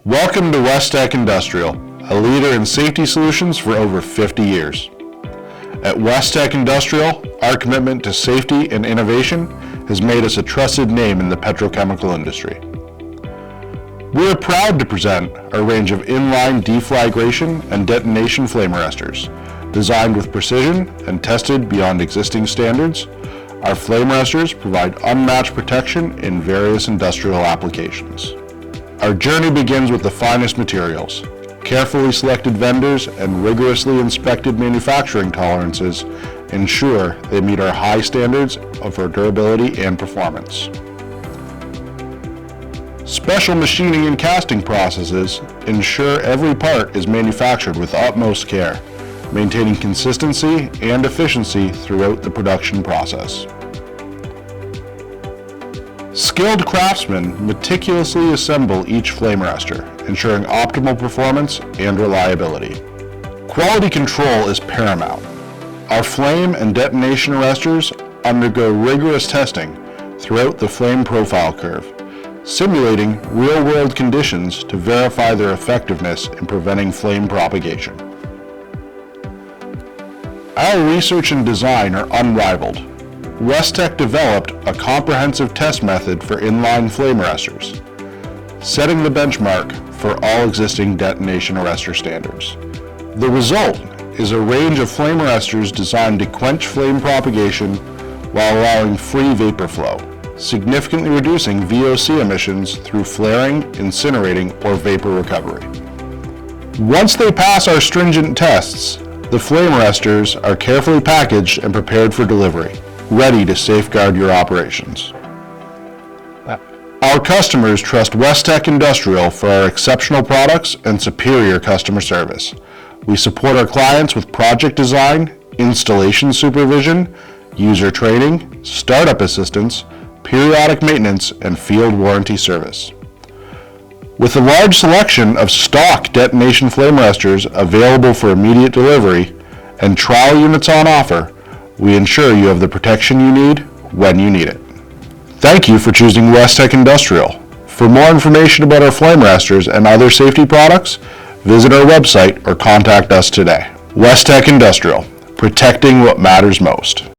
Welcome to Westech Industrial, a leader in safety solutions for over 50 years. At Westech Industrial, our commitment to safety and innovation has made us a trusted name in the petrochemical industry. We are proud to present our range of inline deflagration and detonation flame arresters. Designed with precision and tested beyond existing standards, our flame arresters provide unmatched protection in various industrial applications. Our journey begins with the finest materials. Carefully selected vendors and rigorously inspected manufacturing tolerances ensure they meet our high standards for durability and performance. Special machining and casting processes ensure every part is manufactured with utmost care, maintaining consistency and efficiency throughout the production process. Skilled craftsmen meticulously assemble each flame arrestor, ensuring optimal performance and reliability. Quality control is paramount. Our flame and detonation arresters undergo rigorous testing throughout the flame profile curve, simulating real-world conditions to verify their effectiveness in preventing flame propagation. Our research and design are unrivaled. Westech developed a comprehensive test method for inline flame arresters, setting the benchmark for all existing detonation arrestor standards. The result is a range of flame arresters designed to quench flame propagation while allowing free vapor flow, significantly reducing VOC emissions through flaring, incinerating, or vapor recovery. Once they pass our stringent tests, the flame arresters are carefully packaged and prepared for delivery, ready to safeguard your operations. Our customers trust Westech Industrial for our exceptional products and superior customer service. We support our clients with project design, installation supervision, user training, startup assistance, periodic maintenance, and field warranty service. With a large selection of stock detonation flame arresters available for immediate delivery and trial units on offer, we ensure you have the protection you need when you need it. Thank you for choosing Westech Industrial. For more information about our flame arresters and other safety products, visit our website or contact us today. Westech Industrial, protecting what matters most.